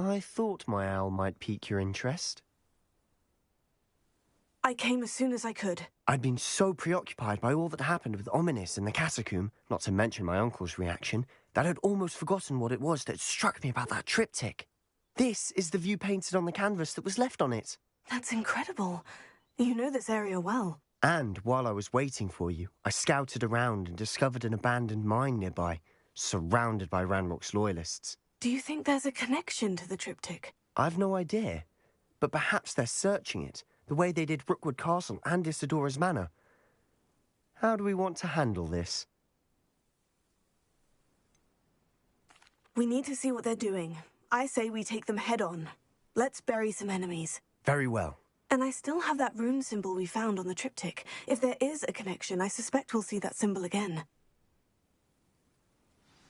I thought my owl might pique your interest. I came as soon as I could. I'd been so preoccupied by all that happened with Ominis in the catacomb, not to mention my uncle's reaction, that I'd almost forgotten what it was that struck me about that triptych. This is the view painted on the canvas that was left on it. That's incredible. You know this area well. And while I was waiting for you, I scouted around and discovered an abandoned mine nearby, surrounded by Ranrock's loyalists. Do you think there's a connection to the triptych? I've no idea, but perhaps they're searching it, the way they did Rookwood Castle and Isidora's Manor. How do we want to handle this? We need to see what they're doing. I say we take them head on. Let's bury some enemies. Very well. And I still have that rune symbol we found on the triptych. If there is a connection, I suspect we'll see that symbol again.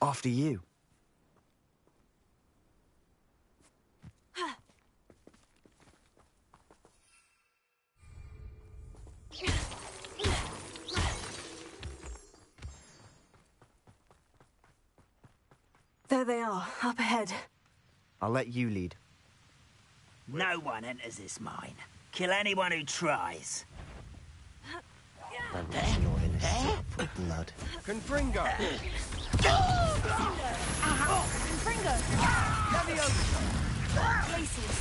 After you. There they are, up ahead. I'll let you lead. No one enters this mine. Kill anyone who tries. Ranrock's loyalists are blood. Confringo! Confringo! Glacius!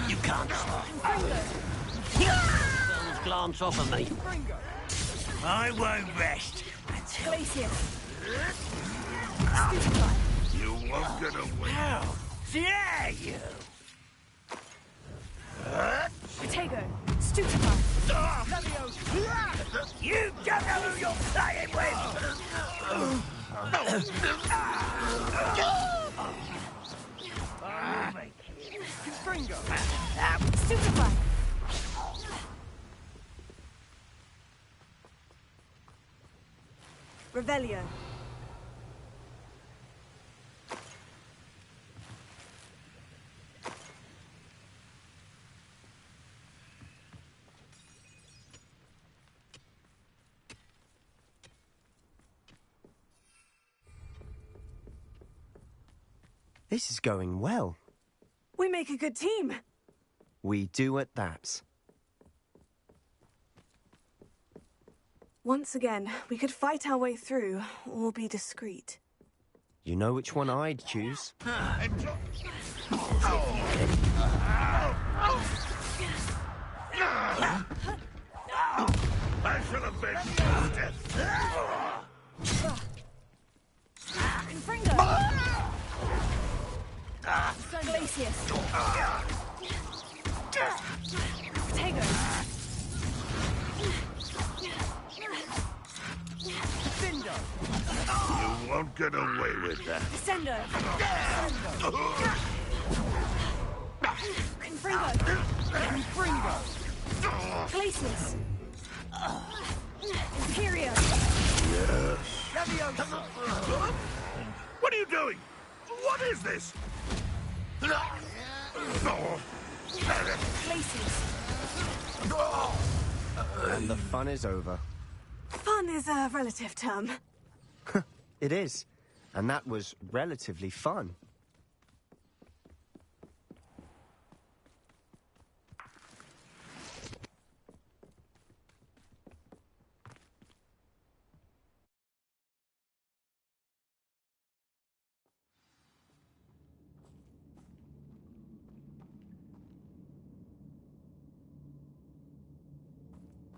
You can't stop. Those glance off of me. I won't rest until... Glacius! You won't get away. How dare you! Protego! Stupefy! You don't know who you're playing with! Stupefy! Revelio. This is going well. We make a good team. We do at that. Once again, we could fight our way through, or be discreet. You know which one I'd choose. I should have been Confringo! Glacius! Protego! You won't get away with that. Descendo! Confringo! Confringo! Glacius! Imperio! Yes. What are you doing? What is this? Glacius! And the fun is over. Fun is a relative term. It is. And that was relatively fun.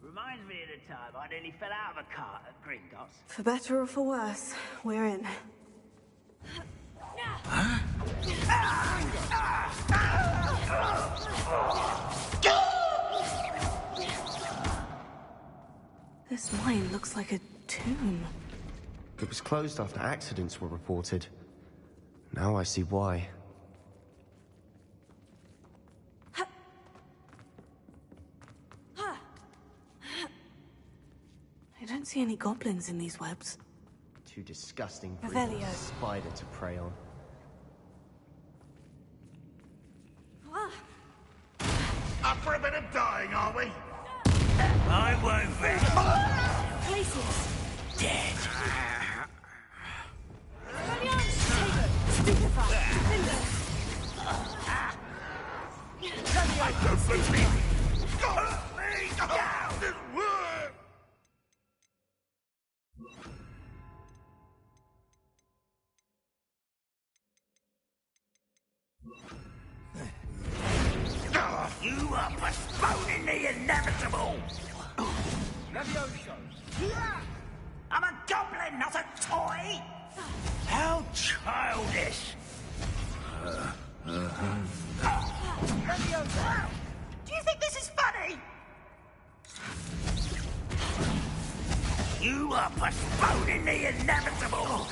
Reminds me of the time I nearly fell out of a cart at Gringotts. For better or for worse, we're in. This mine looks like a tomb. It was closed after accidents were reported. Now I see why. I don't see any goblins in these webs. Too disgusting for Revelio. even a spider to prey on. Up for a minute. dying, are we? I won't rest. Places. Dead. Stupefy. I don't believe it! Got me down! You are postponing the inevitable! I'm a goblin, not a toy! How childish! Do you think this is funny? You are postponing the inevitable!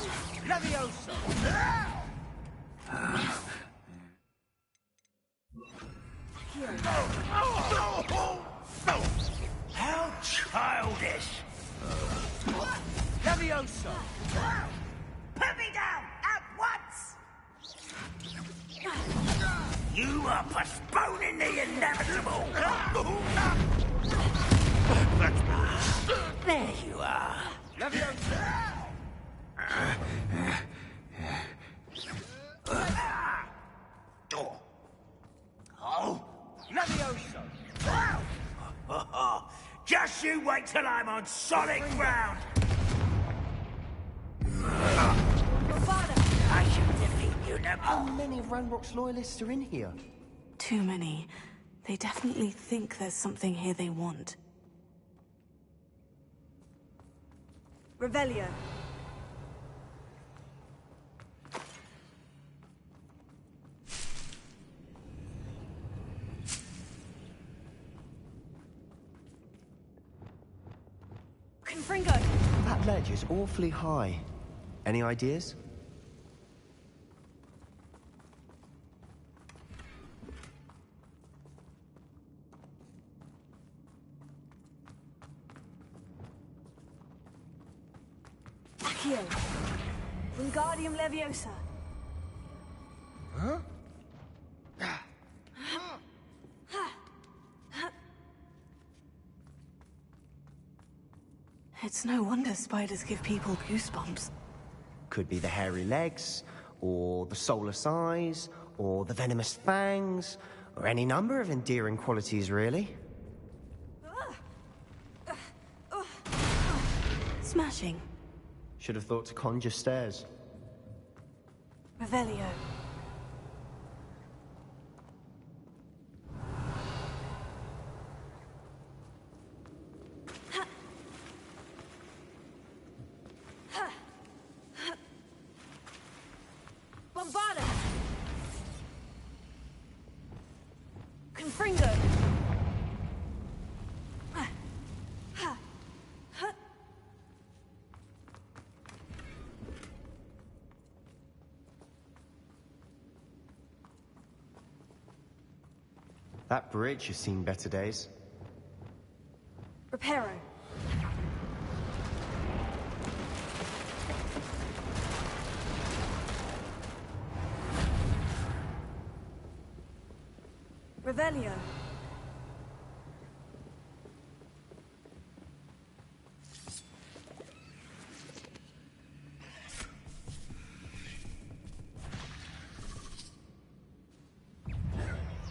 How childish! Levioso! Put me down at once! You are postponing the inevitable! There you are. Levioso! Oh! Levioso! Just you wait till I'm on solid ground! I shall defeat you now. How many of Ranrock's loyalists are in here? Too many. They definitely think there's something here they want. Revelio. Confringo. That ledge is awfully high. Any ideas? Accio. Wingardium Leviosa. Huh? It's no wonder spiders give people goosebumps. Could be the hairy legs, or the soulless eyes, or the venomous fangs, or any number of endearing qualities, really. Smashing. Should have thought to conjure stairs. Revelio. Bombarda. Confringo. That bridge has seen better days. Reparo. Revelio.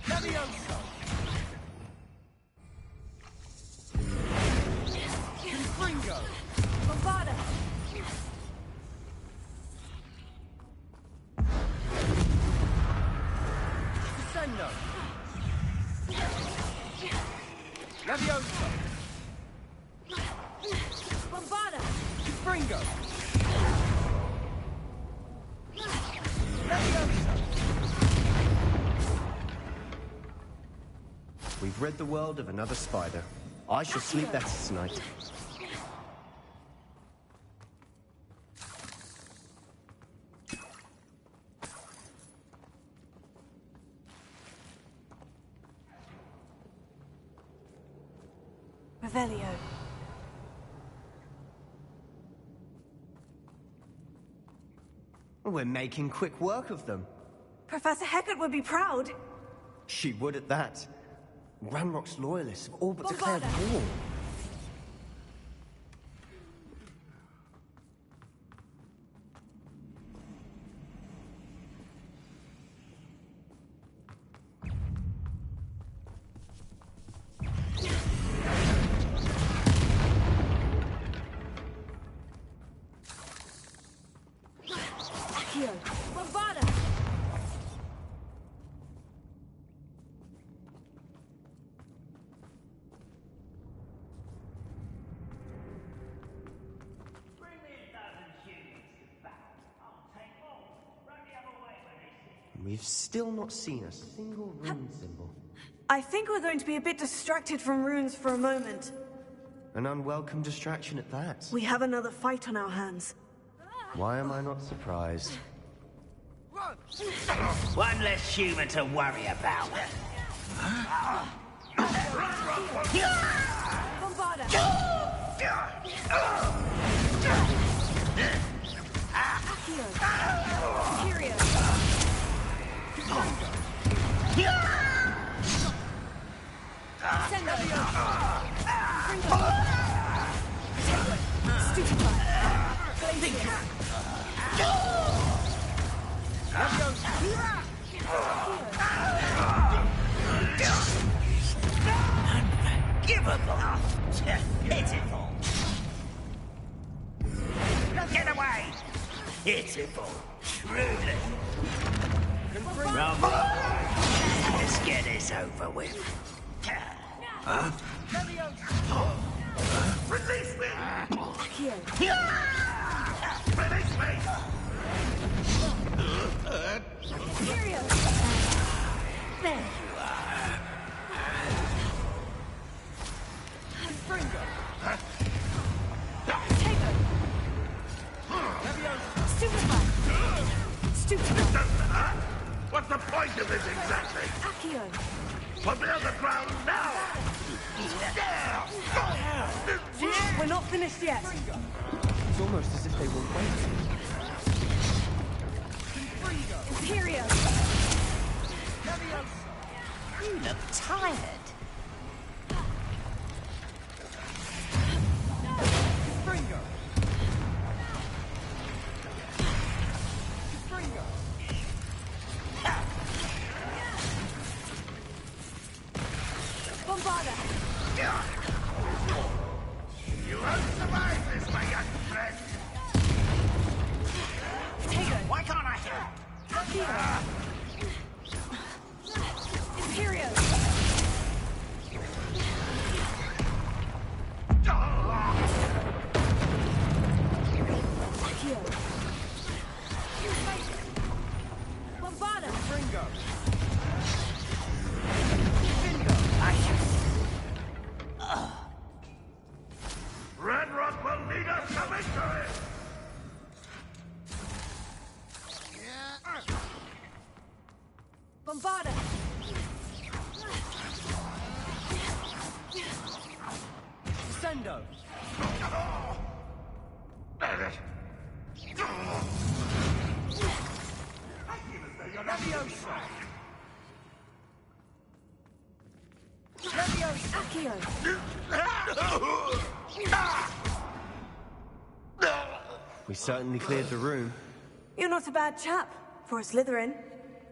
Levioso! Confringo! Bombarda. Descendo! Levioso! Bombarda. Confringo! Levioso! We've rid the world of another spider. I shall sleep better tonight. Revelio. We're making quick work of them. Professor Hecat would be proud. She would at that. Ranrock's loyalists have all but declared war. We've still not seen a single rune symbol. I think we're going to be a bit distracted from runes for a moment. An unwelcome distraction at that. We have another fight on our hands. Why am I not surprised? One less human to worry about. Bombarda! Accio! Unforgivable! Pitiful! Get away! Pitiful! Truly! Let's get this over with. Huh? Release me! Release me! There you are. Fringo! Tego! Stupefy! Stupefy! What's the point of this exactly? Accio! Put me on the ground now! We're not finished yet. It's almost as if they were waiting. Imperio! You look tired. Fringo! Fringo! Bombarda! You won't survive this, my young friend! Tego! Why can't I hear? Imperio! Accio! Bombarda! Fringo! Red Rock will lead us to victory! Bombarda! Sendo! Leviosa! Leviosa! Accio! We certainly cleared the room. You're not a bad chap for a Slytherin.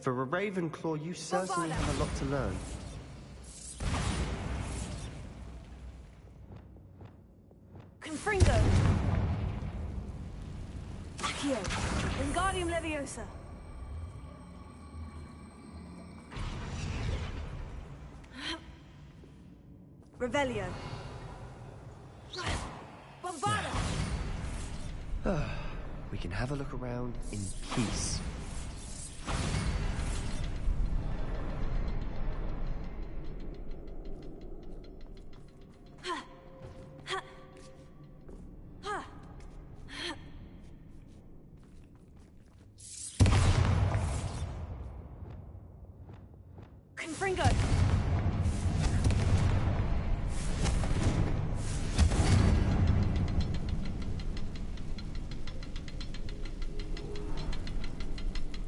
For a Ravenclaw, you certainly have a lot to learn. Confringo! Accio! Wingardium Leviosa! Revelio! Bombarda! We can have a look around in peace. Confringo!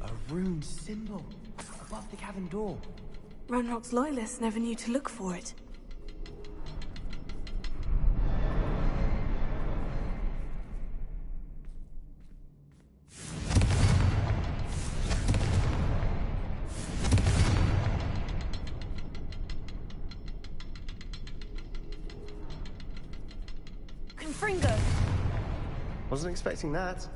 A rune symbol above the cavern door. Ranrock's loyalists never knew to look for it. Confringo! Wasn't expecting that.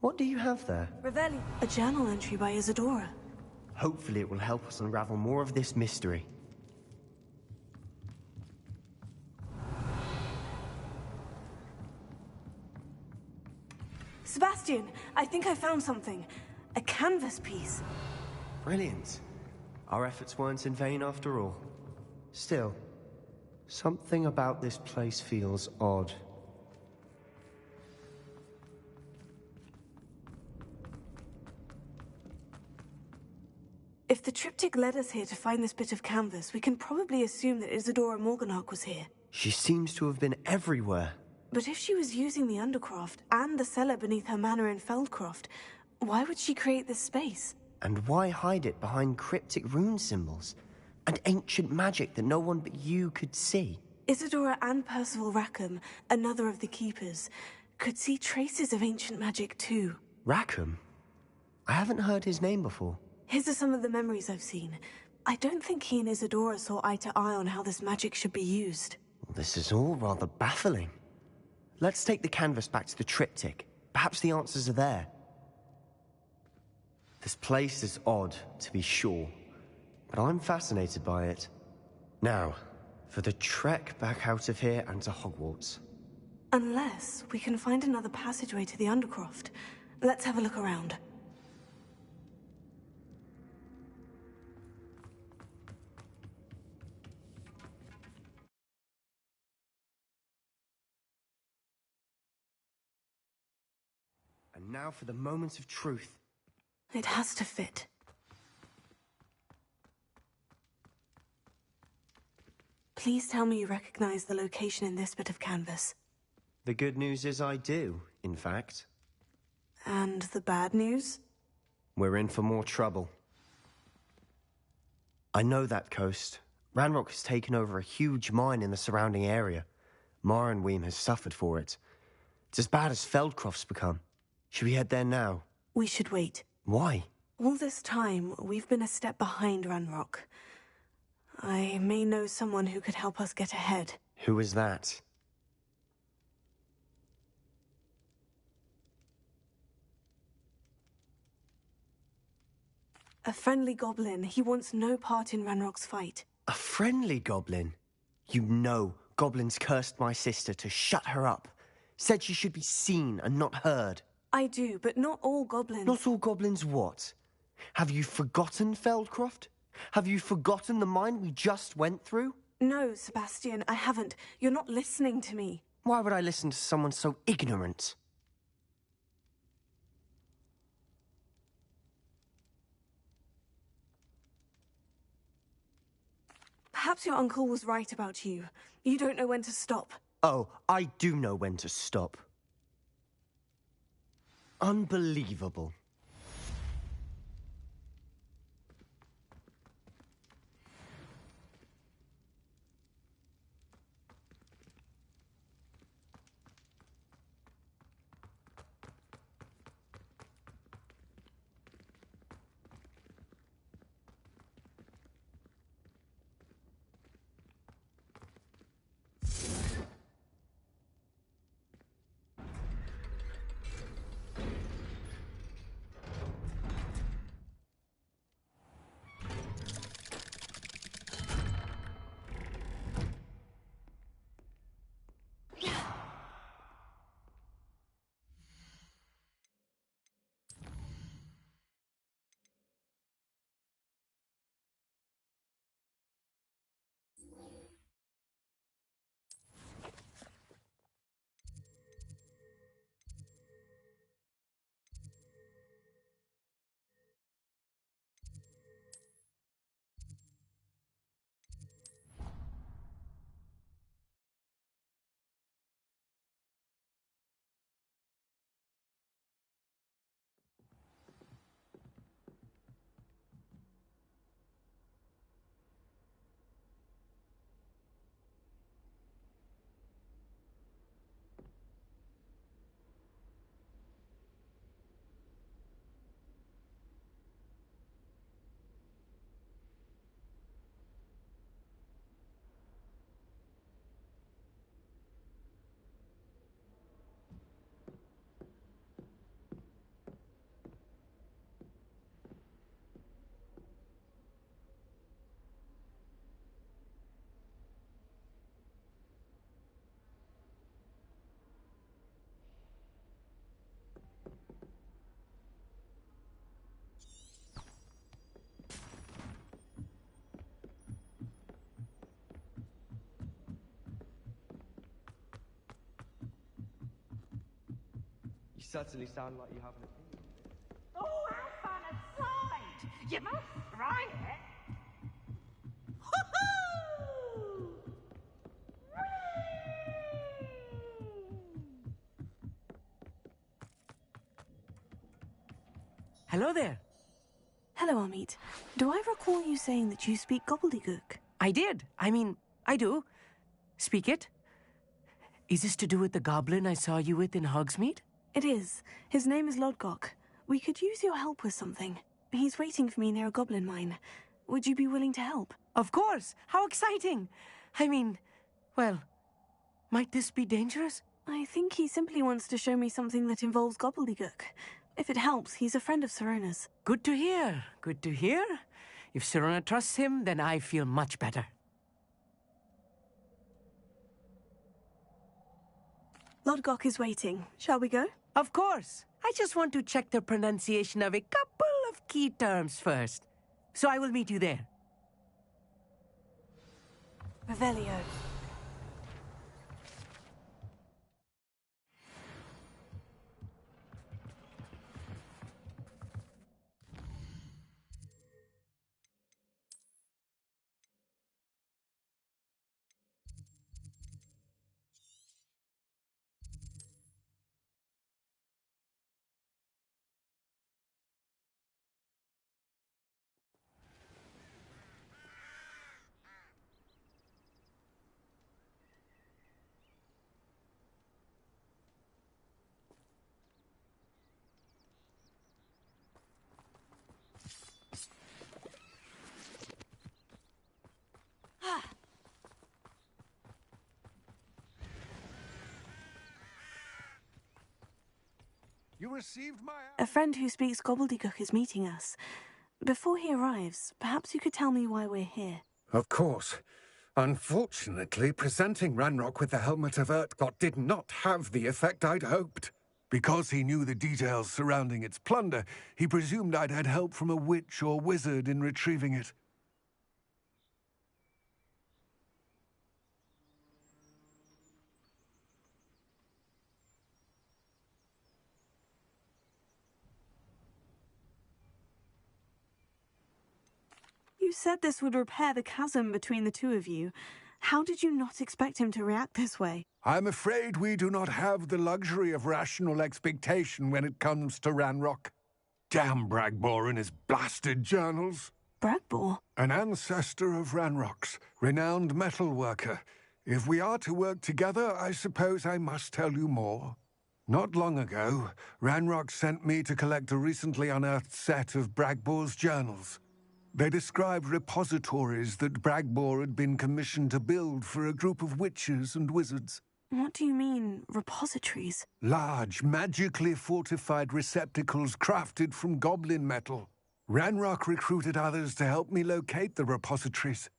What do you have there? Revelli. A journal entry by Isadora. Hopefully it will help us unravel more of this mystery. Sebastian, I think I found something. A canvas piece. Brilliant. Our efforts weren't in vain after all. Still, something about this place feels odd. If the triptych led us here to find this bit of canvas, we can probably assume that Isadora Morganach was here. She seems to have been everywhere. But if she was using the Undercroft and the cellar beneath her manor in Feldcroft, why would she create this space? And why hide it behind cryptic rune symbols? And ancient magic that no one but you could see? Isadora and Percival Rackham, another of the Keepers, could see traces of ancient magic too. Rackham? I haven't heard his name before. His are some of the memories I've seen. I don't think he and Isadora saw eye to eye on how this magic should be used. This is all rather baffling. Let's take the canvas back to the triptych. Perhaps the answers are there. This place is odd, to be sure, but I'm fascinated by it. Now, for the trek back out of here and to Hogwarts. Unless we can find another passageway to the Undercroft. Let's have a look around. And now for the moment of truth. It has to fit. Please tell me you recognize the location in this bit of canvas. The good news is I do, in fact. And the bad news? We're in for more trouble. I know that coast. Ranrock has taken over a huge mine in the surrounding area. Mornweem has suffered for it. It's as bad as Feldcroft's become. Should we head there now? We should wait. Why? All this time, we've been a step behind Ranrock. I may know someone who could help us get ahead. Who is that? A friendly goblin. He wants no part in Ranrock's fight. A friendly goblin? You know, goblins cursed my sister to shut her up. Said she should be seen and not heard. I do, but not all goblins. Not all goblins what? Have you forgotten Feldcroft? Have you forgotten the mine we just went through? No, Sebastian, I haven't. You're not listening to me. Why would I listen to someone so ignorant? Perhaps your uncle was right about you. You don't know when to stop. Oh, I do know when to stop. Unbelievable. certainly sound like you have an opinion. Oh, have fun aside! You must try it! Hoo-hoo! Hello there. Hello, Amit. Do I recall you saying that you speak gobbledygook? I did. I mean, I do. Speak it. Is this to do with the goblin I saw you with in Hogsmeade? It is. His name is Lodgok. We could use your help with something. He's waiting for me near a goblin mine. Would you be willing to help? Of course. How exciting. I mean, well, might this be dangerous? I think he simply wants to show me something that involves gobbledygook. If it helps, he's a friend of Serona's. Good to hear. Good to hear. If Serona trusts him, then I feel much better. Lodgok is waiting. Shall we go? Of course. I just want to check the pronunciation of a couple of key terms first. So I will meet you there. Revelio. You received my... A friend who speaks gobbledygook is meeting us. Before he arrives, perhaps you could tell me why we're here. Of course. Unfortunately, presenting Ranrock with the Helmet of Urtkot did not have the effect I'd hoped. Because he knew the details surrounding its plunder, he presumed I'd had help from a witch or wizard in retrieving it. You said this would repair the chasm between the two of you. How did you not expect him to react this way? I'm afraid we do not have the luxury of rational expectation when it comes to Ranrock. Damn Bragbor and his blasted journals. Bragbor? An ancestor of Ranrock's, renowned metal worker. If we are to work together, I suppose I must tell you more. Not long ago, Ranrock sent me to collect a recently unearthed set of Bragbor's journals. They described repositories that Bragbor had been commissioned to build for a group of witches and wizards. What do you mean, repositories? Large, magically fortified receptacles crafted from goblin metal. Ranrock recruited others to help me locate the repositories.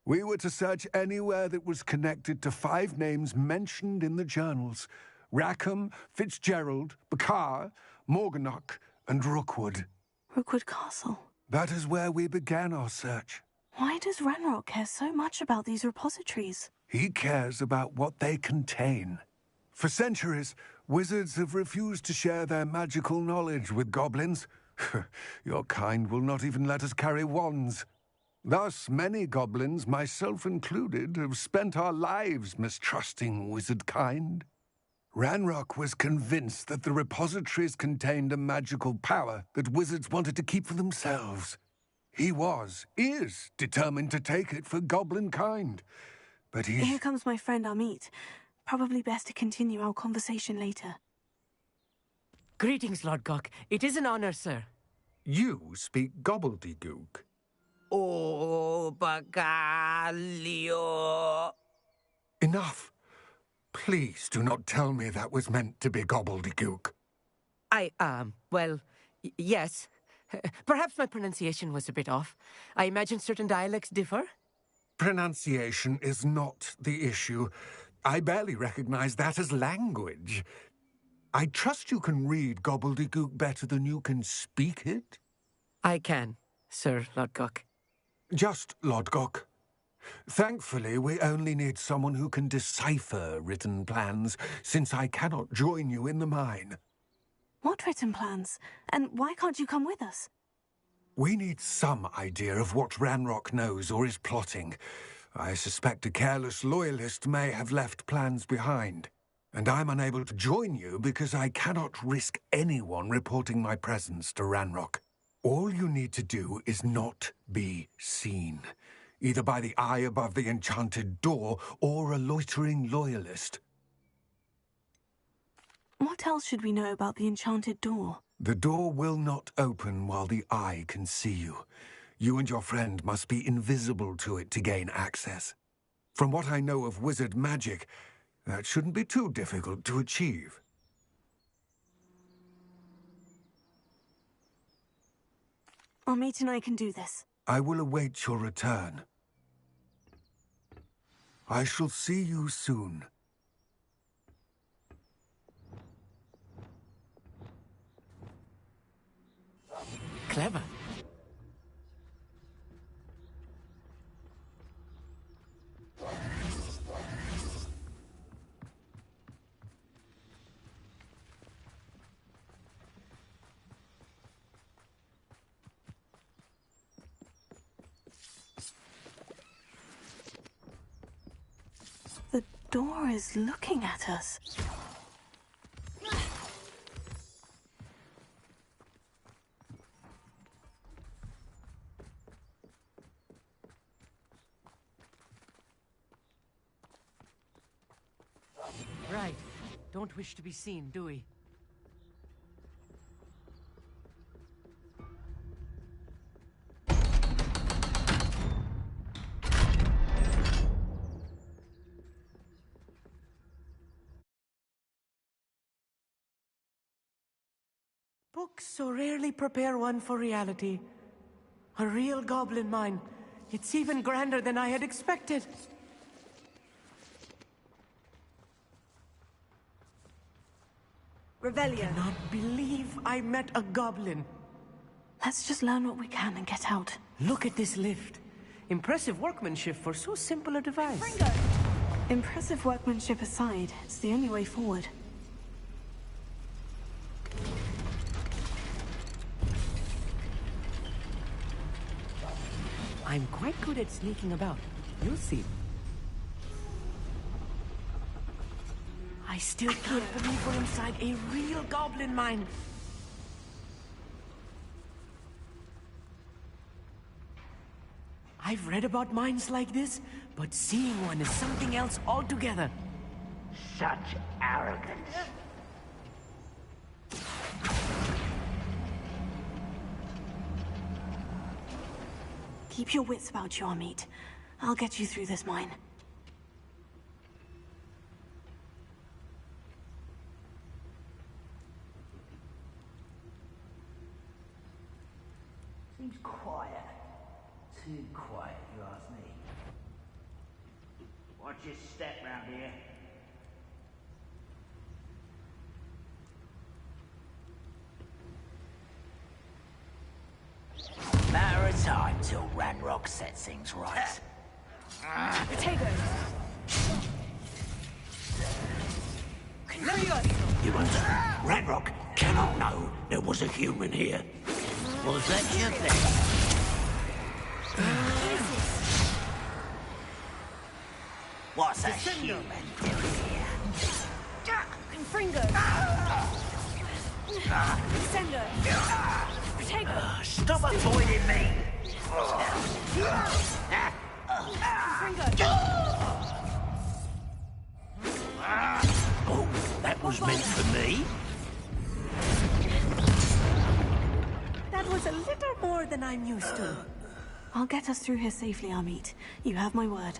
We were to search anywhere that was connected to 5 names mentioned in the journals: Rackham, Fitzgerald, Bakar, Morganach, and Rookwood. Rookwood Castle. That is where we began our search. Why does Ranrock care so much about these repositories? He cares about what they contain. For centuries, wizards have refused to share their magical knowledge with goblins. Your kind will not even let us carry wands. Thus, many goblins, myself included, have spent our lives mistrusting wizard kind. Ranrock was convinced that the repositories contained a magical power that wizards wanted to keep for themselves. He is determined to take it for goblin kind. But Here comes my friend Amit. Probably best to continue our conversation later. Greetings, Lodgok. It is an honor, sir. You speak gobbledygook. Oh, Bagalio. Enough. Please do not tell me that was meant to be gobbledygook. Well, yes. Perhaps my pronunciation was a bit off. I imagine certain dialects differ. Pronunciation is not the issue. I barely recognize that as language. I trust you can read gobbledygook better than you can speak it? I can, Sir Lodgok. Just Lodgok. Thankfully, we only need someone who can decipher written plans, since I cannot join you in the mine. What written plans? And why can't you come with us? We need some idea of what Ranrock knows or is plotting. I suspect a careless loyalist may have left plans behind. And I'm unable to join you because I cannot risk anyone reporting my presence to Ranrock. All you need to do is not be seen, either by the eye above the enchanted door or a loitering loyalist. What else should we know about the enchanted door? The door will not open while the eye can see you. You and your friend must be invisible to it to gain access. From what I know of wizard magic, that shouldn't be too difficult to achieve. Amit and I can do this. I will await your return. I shall see you soon. Clever. The door is looking at us. Right. Don't wish to be seen, do we? Books so rarely prepare one for reality. A real goblin mine. It's even grander than I had expected. Revelio. I cannot believe I met a goblin. Let's just learn what we can and get out. Look at this lift. Impressive workmanship for so simple a device. Fringo. Impressive workmanship aside, it's the only way forward. I'm quite good at sneaking about. You'll see. I still can't believe we're inside a real goblin mine. I've read about mines like this, but seeing one is something else altogether. Such arrogance. Keep your wits about you, Amit. I'll get you through this mine. Seems quiet. Too quiet, if you ask me. Watch your step round here. Matter of time till Ranrock sets things right. Potatoes. You understand? Ranrock cannot know there was a human here. Was that your thing? What's a human doing here? Fringo. Descendo. Potato. Stop avoiding me! Fringo. Oh, that was meant for me? That was a little more than I'm used to. I'll get us through here safely, Amit. You have my word.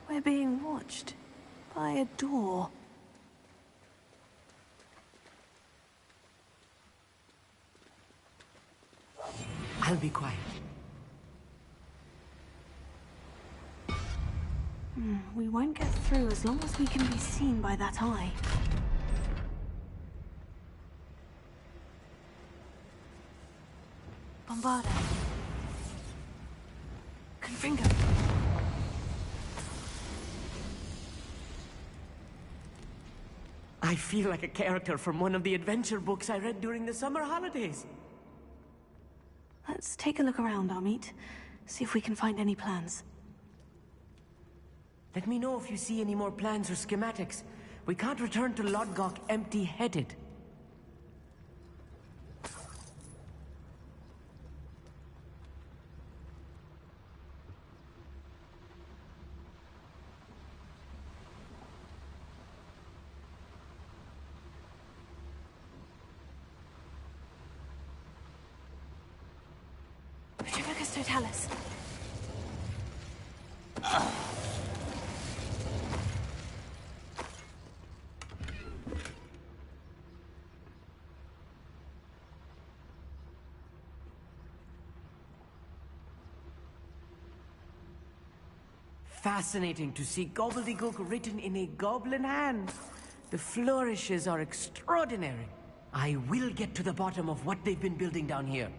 We're being watched by a door. I'll be quiet. We won't get through as long as we can be seen by that eye. Bombarda. Confringo. I feel like a character from one of the adventure books I read during the summer holidays. Let's take a look around, Amit. See if we can find any plans. Let me know if you see any more plans or schematics. We can't return to Lodgok empty-headed. Focus totalis. Fascinating to see gobbledygook written in a goblin hand. The flourishes are extraordinary. I will get to the bottom of what they've been building down here.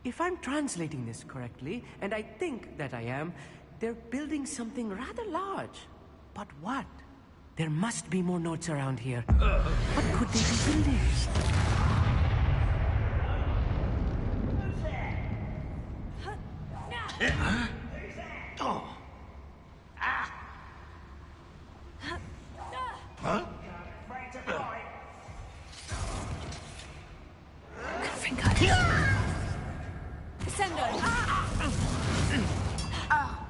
If I'm translating this correctly, and I think that I am, they're building something rather large. But what? There must be more notes around here. What could they be building?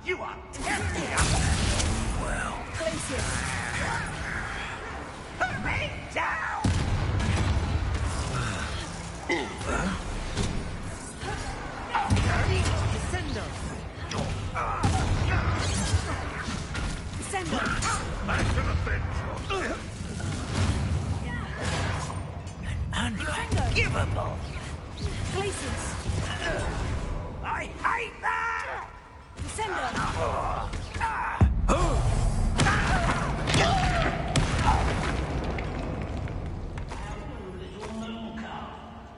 You are tempting us! Well... Put me down! Back to the bench! Unforgivable! I hate that!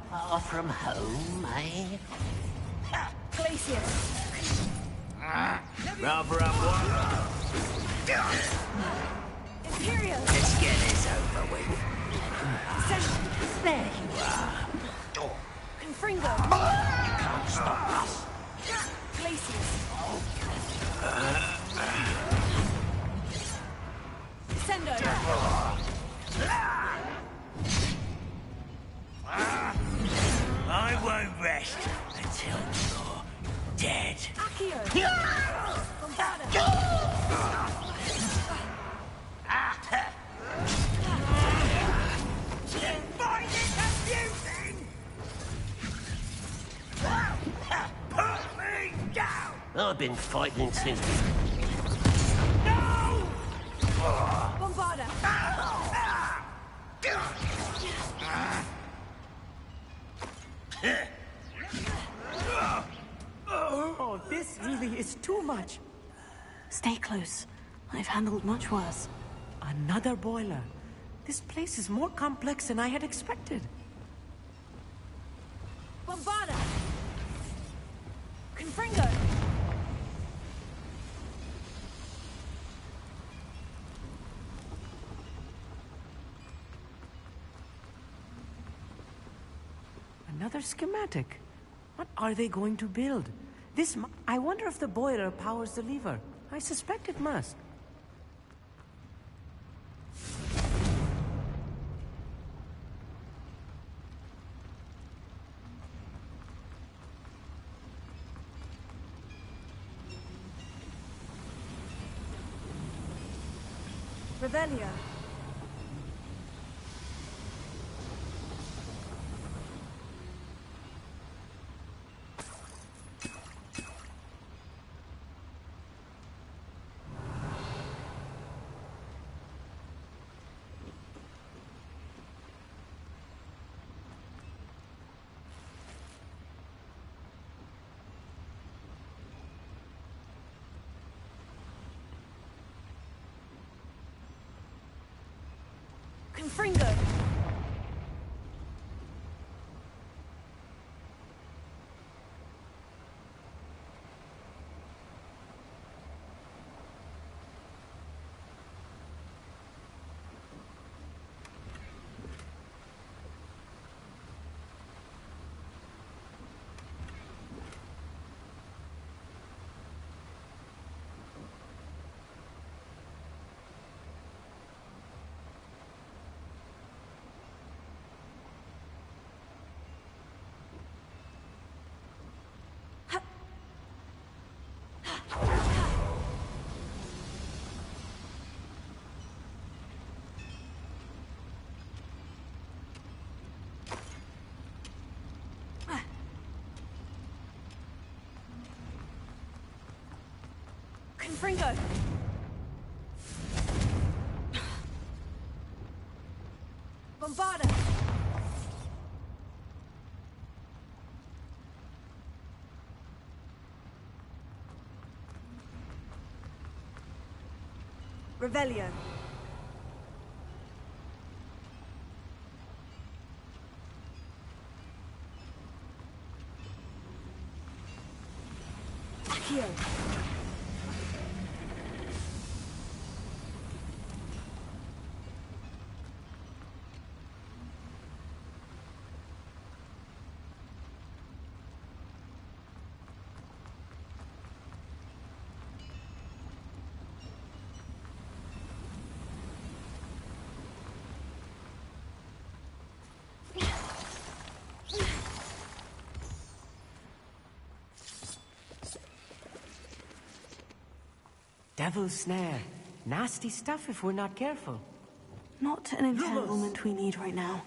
Far from home, eh? Rather up one. Let's get this over with. There you are. You can't stop us. I won't rest until you're dead. Find it amusing! Put me down! I've been fighting since... No! Oh, this really is too much. Stay close. I've handled much worse. Another boiler. This place is more complex than I had expected. Another schematic. What are they going to build? I wonder if the boiler powers the lever. I suspect it must. Revelio. Confringo. Confringo. Bombarda. Revelio. Accio. Devil's snare. Nasty stuff if we're not careful. Not an entanglement we need right now.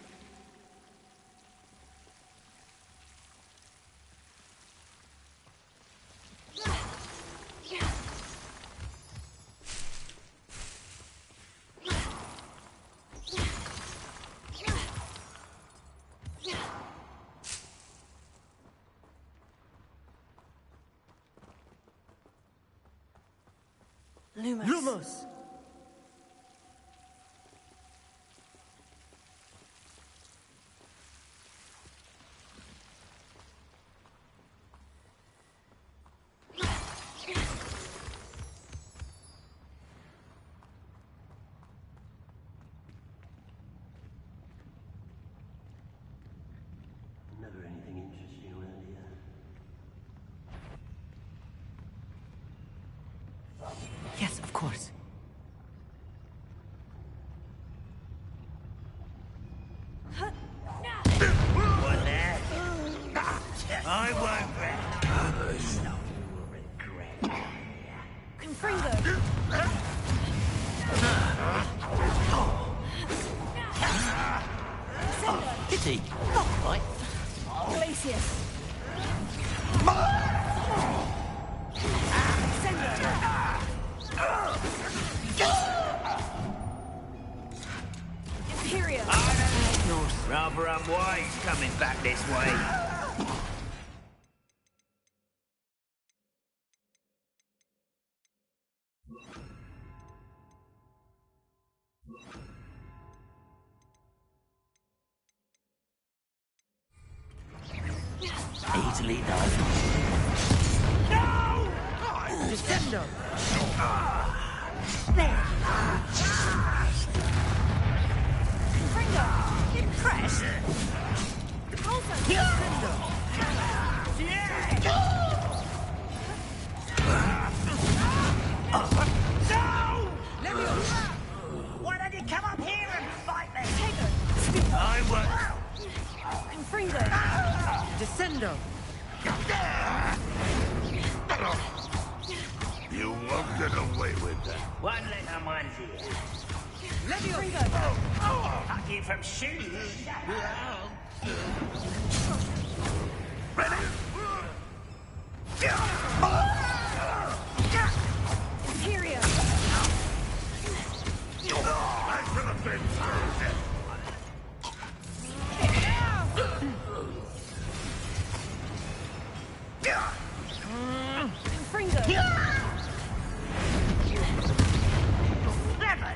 Lumos! Never anything interesting around here. Yes, of course. What there? I won't rest. No regret. Confringo. Kitty, not right. Glacius. Imperio. Rather unwise coming back this way. Easily done. Descendo! Confringo. Impressed. Also. Confringo! Descendo! You won't get away with that. One little one's here. Confringo! Stop you from shooting. Imperio! I should have been through. Confringo!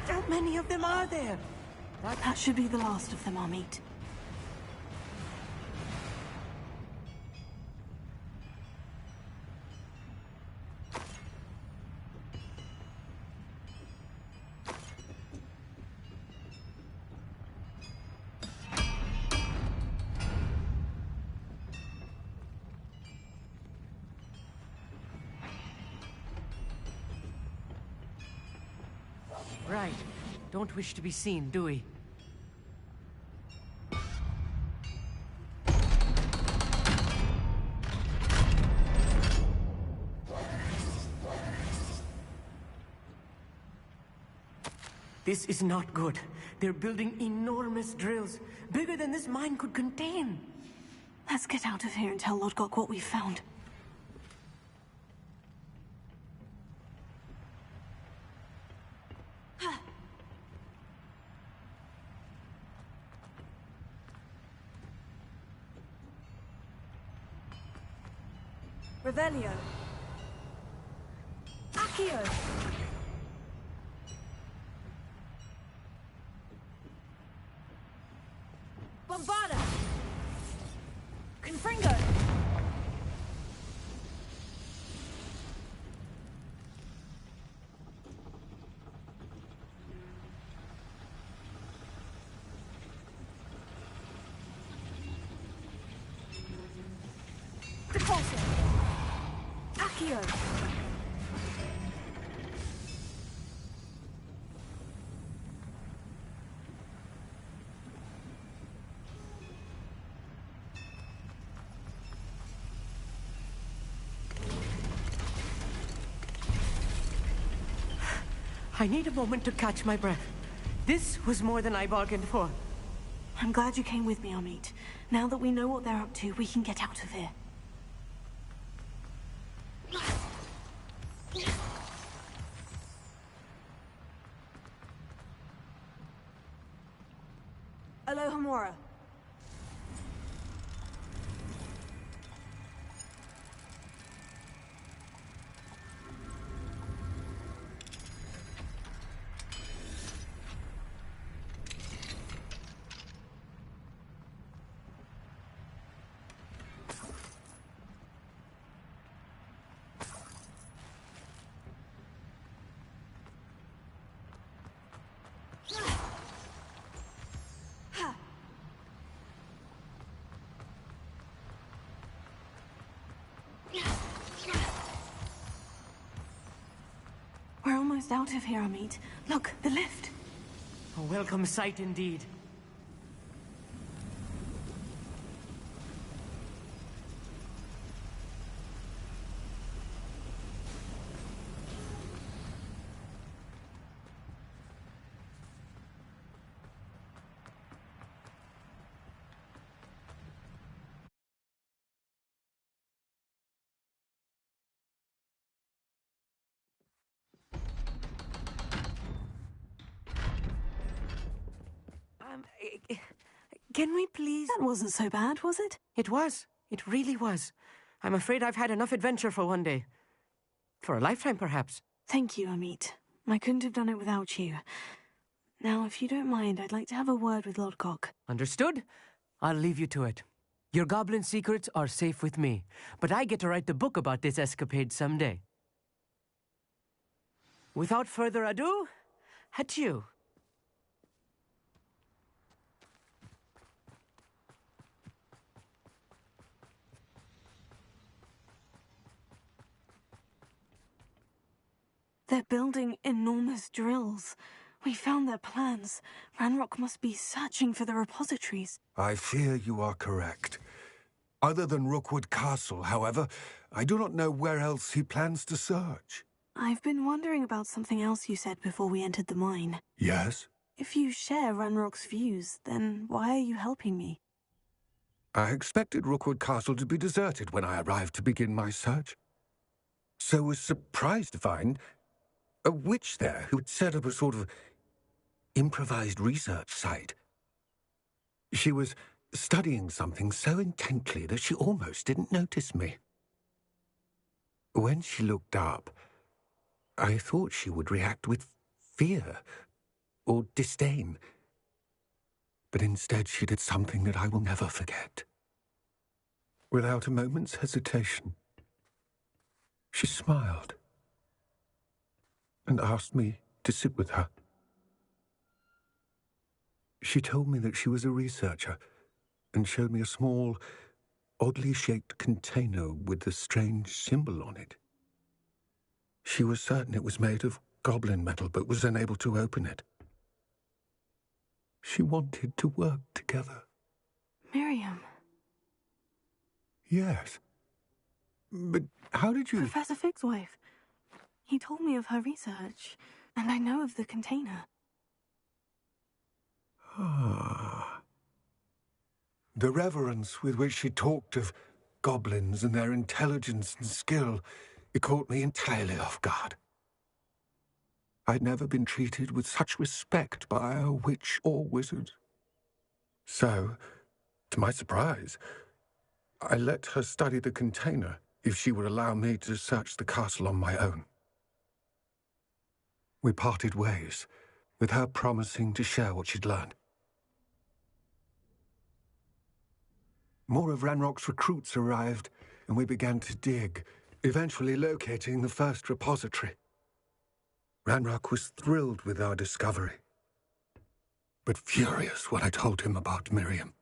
How many of them are there? That should be the last of them, Amit. Right. Don't wish to be seen, do we? This is not good. They're building enormous drills, bigger than this mine could contain. Let's get out of here and tell Lodgok what we've found. Revelio! Accio! Bombarda! Confringo! Depulso! Accio! I need a moment to catch my breath. This was more than I bargained for. I'm glad you came with me, Amit. Now that we know what they're up to, we can get out of here. Alohomora! We're almost out of here, Amit. Look, the lift. A welcome sight indeed. Can we please... That wasn't so bad, was it? It was. It really was. I'm afraid I've had enough adventure for one day. For a lifetime, perhaps. Thank you, Amit. I couldn't have done it without you. Now, if you don't mind, I'd like to have a word with Lodgok. Understood? I'll leave you to it. Your goblin secrets are safe with me, but I get to write the book about this escapade someday. Without further ado, adieu. They're building enormous drills. We found their plans. Ranrock must be searching for the repositories. I fear you are correct. Other than Rookwood Castle, however, I do not know where else he plans to search. I've been wondering about something else you said before we entered the mine. Yes? If you share Ranrock's views, then why are you helping me? I expected Rookwood Castle to be deserted when I arrived to begin my search. So was surprised to find a witch there who had set up a sort of improvised research site. She was studying something so intently that she almost didn't notice me. When she looked up, I thought she would react with fear or disdain. But instead she did something that I will never forget. Without a moment's hesitation, she smiled and asked me to sit with her. She told me that she was a researcher and showed me a small, oddly shaped container with a strange symbol on it. She was certain it was made of goblin metal, but was unable to open it. She wanted to work together. Miriam. Yes. But how did you... Professor Fig's wife. He told me of her research, and I know of the container. Ah. The reverence with which she talked of goblins and their intelligence and skill, it caught me entirely off guard. I'd never been treated with such respect by a witch or wizard. So, to my surprise, I let her study the container if she would allow me to search the castle on my own. We parted ways, with her promising to share what she'd learned. More of Ranrock's recruits arrived, and we began to dig, eventually locating the first repository. Ranrock was thrilled with our discovery, but furious when I told him about Miriam.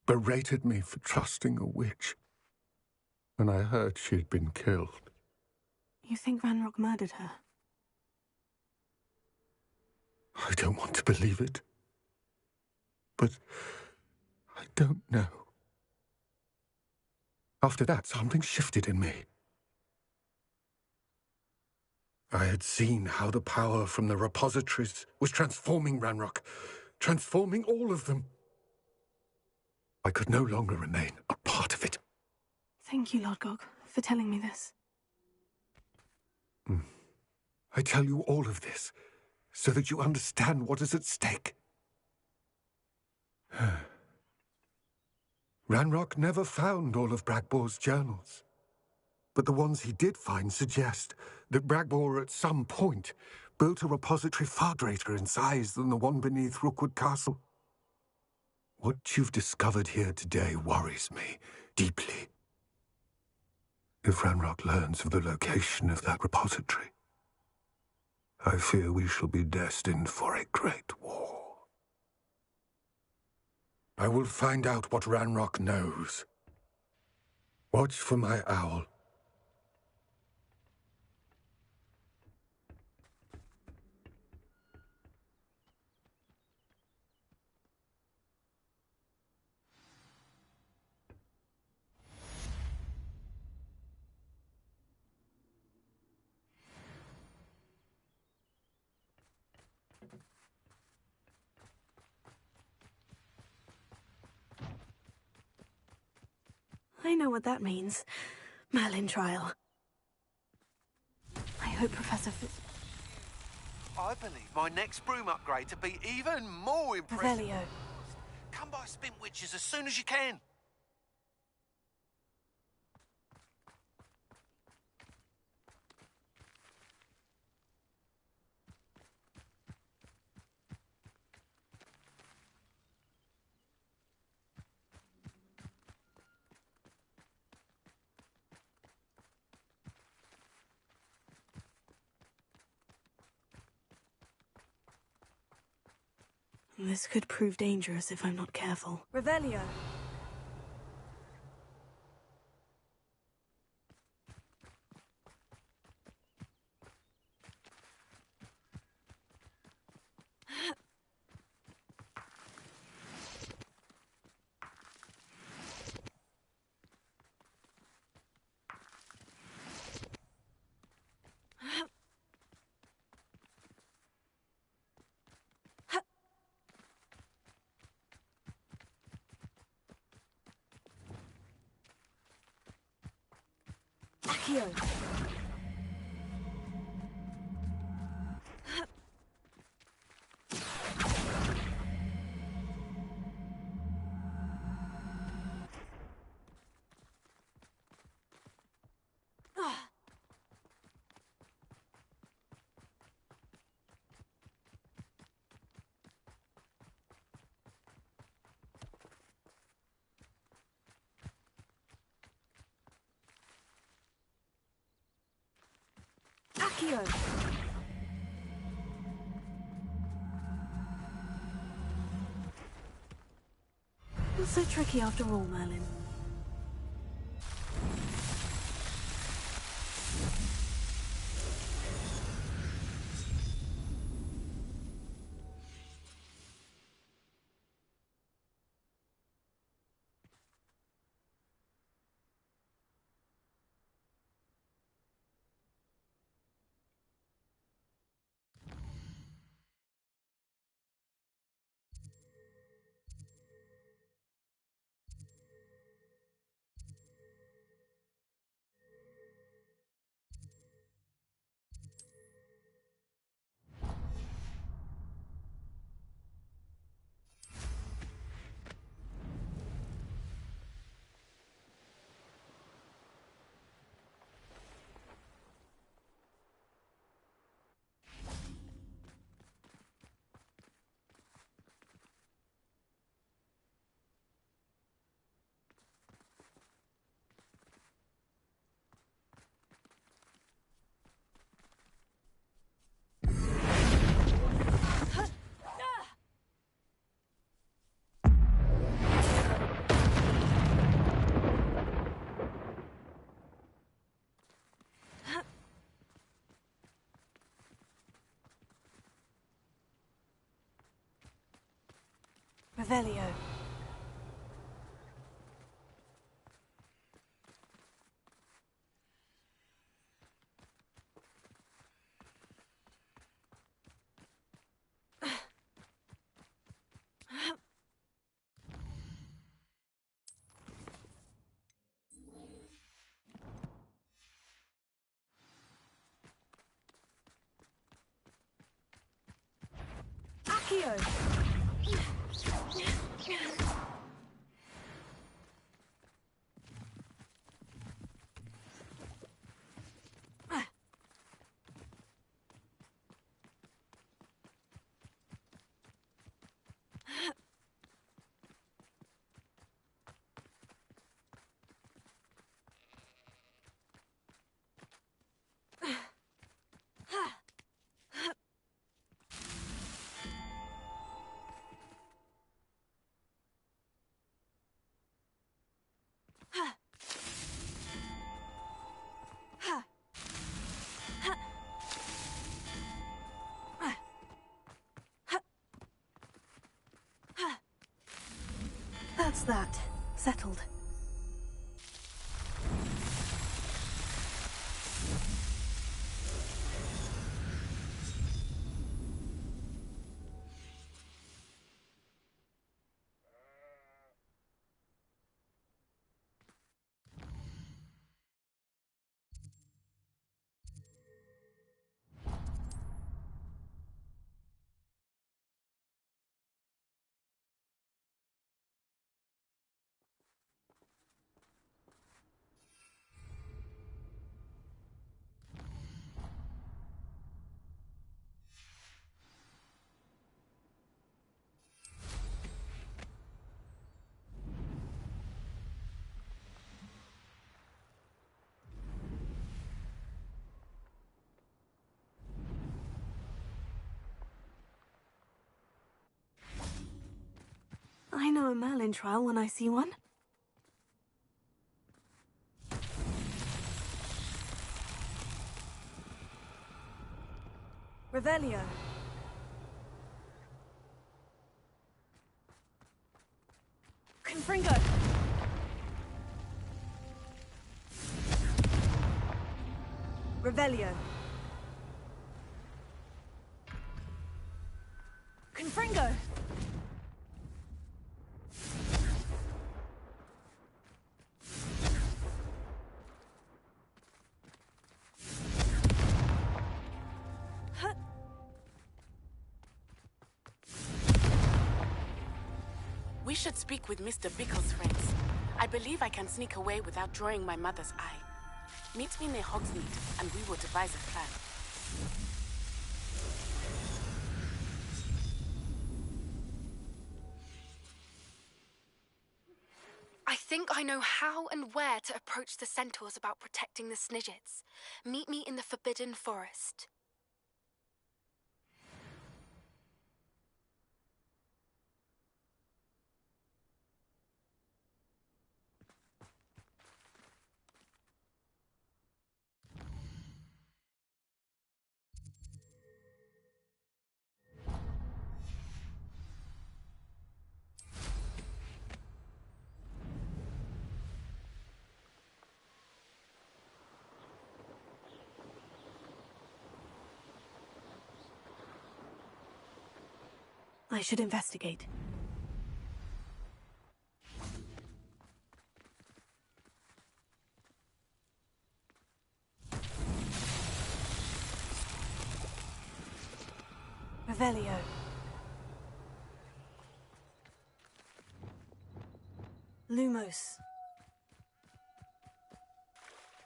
Berated me for trusting a witch, and I heard she'd been killed. You think Ranrock murdered her? I don't want to believe it, but I don't know. After that, something shifted in me. I had seen how the power from the repositories was transforming Ranrock, transforming all of them. I could no longer remain a part of it. Thank you, Lodgok, for telling me this. I tell you all of this so that you understand what is at stake. Ranrock never found all of Bragbor's journals, but the ones he did find suggest that Bragbor at some point built a repository far greater in size than the one beneath Rookwood Castle. What you've discovered here today worries me deeply. If Ranrock learns of the location of that repository, I fear we shall be destined for a great war. I will find out what Ranrock knows. Watch for my owl. I know what that means. Merlin trial. I hope Professor I believe my next broom upgrade to be even more impressive. Revelio. Come by Spin Witches as soon as you can. This could prove dangerous if I'm not careful. Revelio. Accio. Accio. Not so tricky after all, Merlin. Revelio. Accio. That's that. Settled. I know a Merlin trial when I see one. Revelio. Confringo. Revelio. Confringo. We should speak with Mr. Bickle's friends. I believe I can sneak away without drawing my mother's eye. Meet me near Hogsmeade, and we will devise a plan. I think I know how and where to approach the centaurs about protecting the Snidgets. Meet me in the Forbidden Forest. I should investigate. Revelio. Lumos.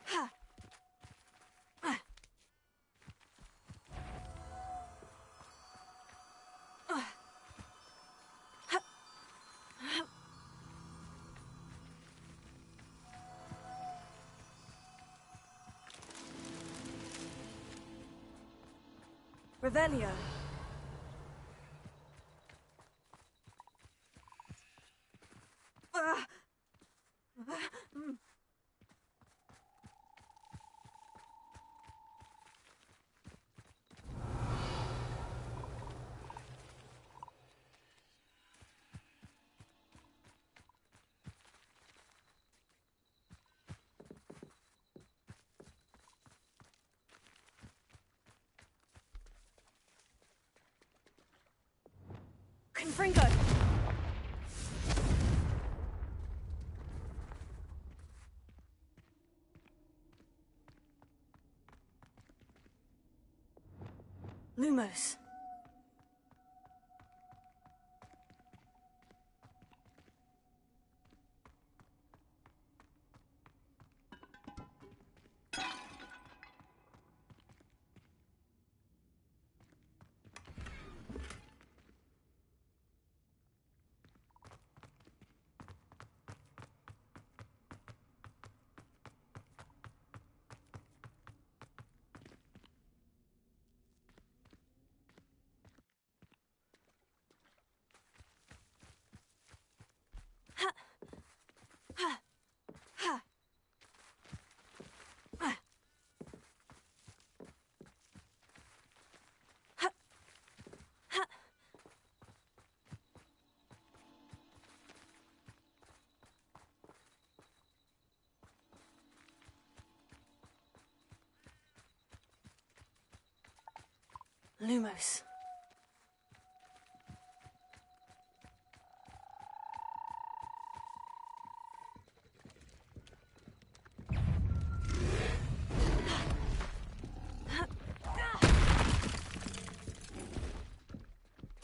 Ha! Revelio. Confringo! Lumos. Lumos.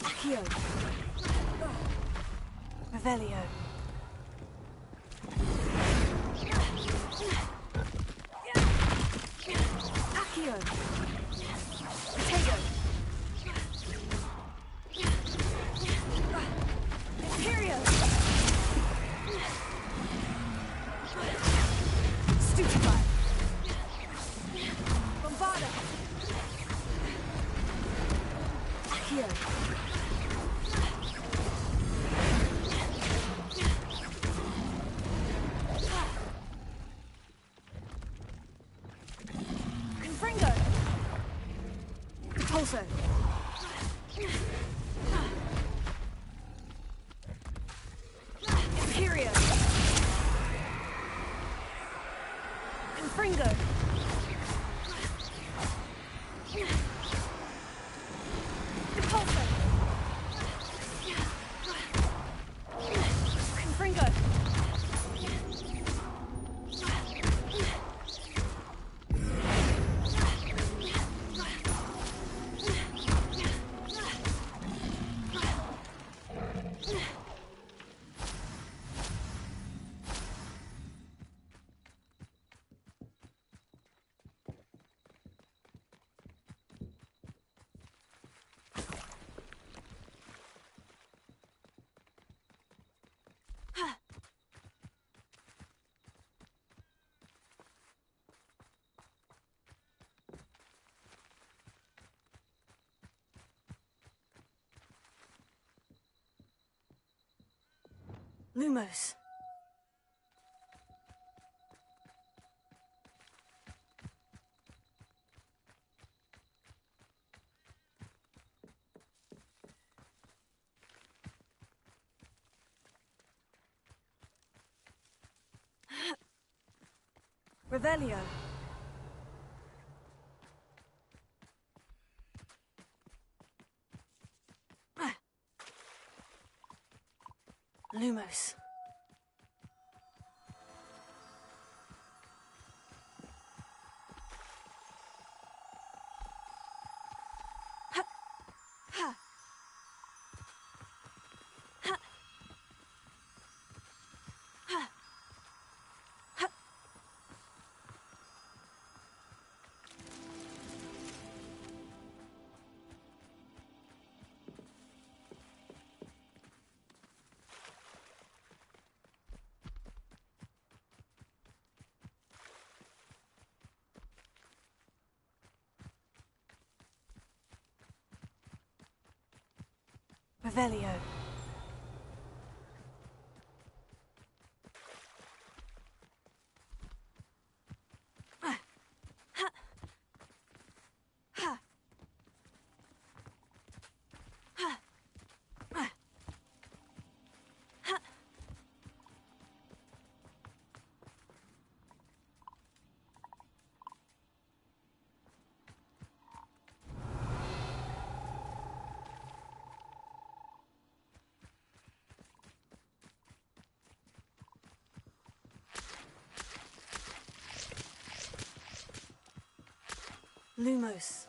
Accio. Revelio. Accio. Potato. Imperio. Stupefy. Bombarda. Accio. Confringo. Lumos. Revelio. Lumos. Ha. Ha. Ha. Ha. Ha. Revelio. Ha. Ha. Ha. Ha. Ha. Lumos.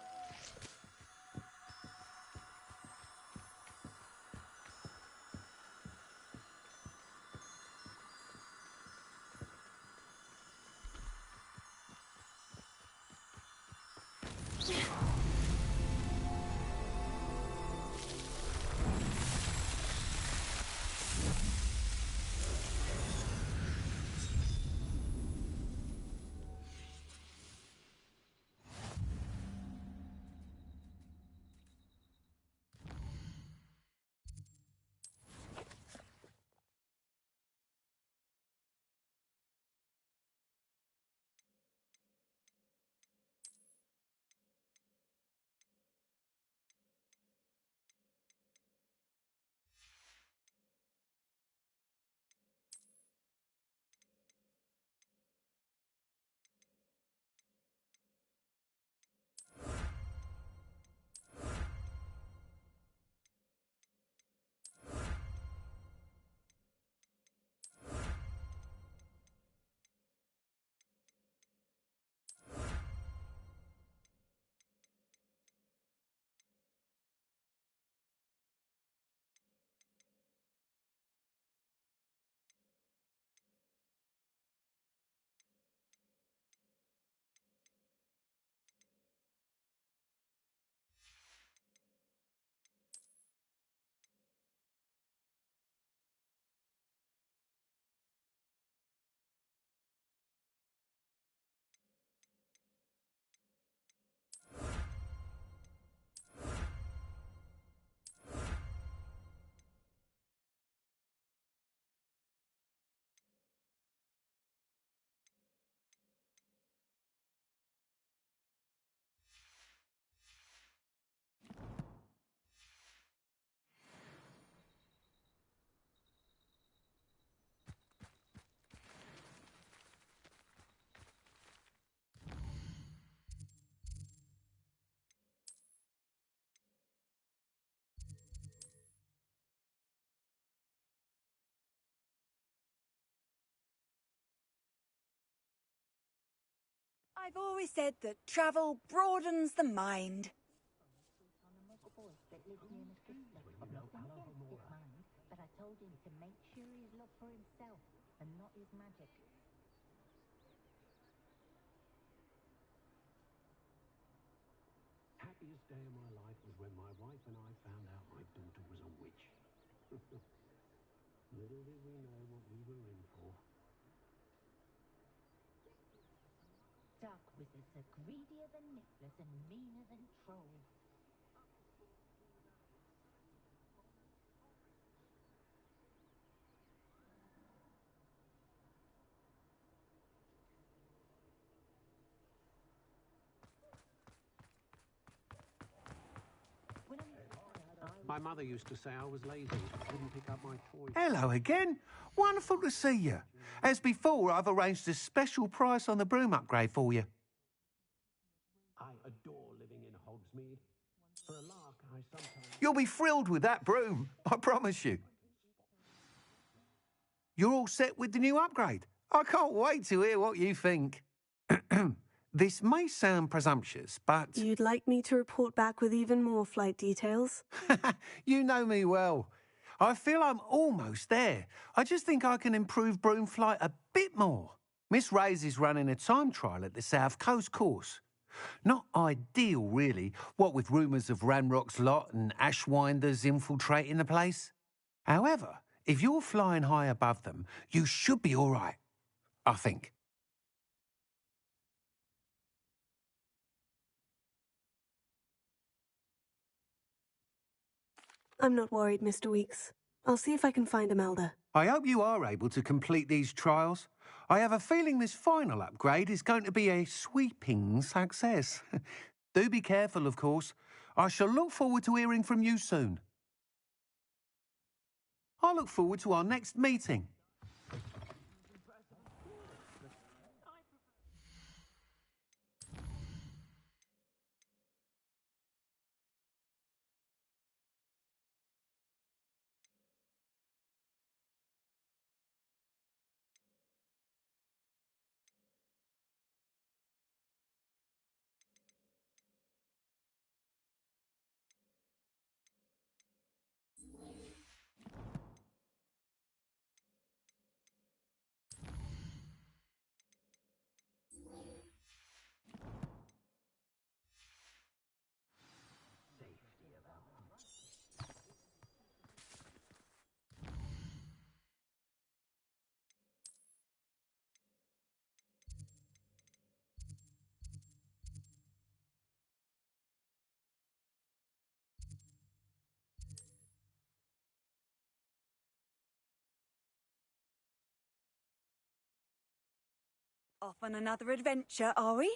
I've always said that travel broadens the mind. But I told him to make sure he's looked for himself and not his magic. Happiest day of my life was when my wife and I found out my daughter was a witch. Little did we know what we were in for. Dark wizards are greedier than Nicholas and meaner than trolls. My mother used to say I was lazy, wouldn't pick up my toys. Hello again. Wonderful to see you. As before, I've arranged a special price on the broom upgrade for you. I adore living in Hogsmeade. For a lark, I sometimes... You'll be thrilled with that broom, I promise you. You're all set with the new upgrade. I can't wait to hear what you think. This may sound presumptuous, but... You'd like me to report back with even more flight details? You know me well. I feel I'm almost there. I just think I can improve broom flight a bit more. Miss Ray's is running a time trial at the South Coast course. Not ideal, really, what with rumours of Ranrock's lot and Ashwinders infiltrating the place. However, if you're flying high above them, you should be all right, I think. I'm not worried, Mr. Weeks. I'll see if I can find Imelda. I hope you are able to complete these trials. I have a feeling this final upgrade is going to be a sweeping success. Do be careful, of course. I shall look forward to hearing from you soon. I look forward to our next meeting. Off on another adventure, are we?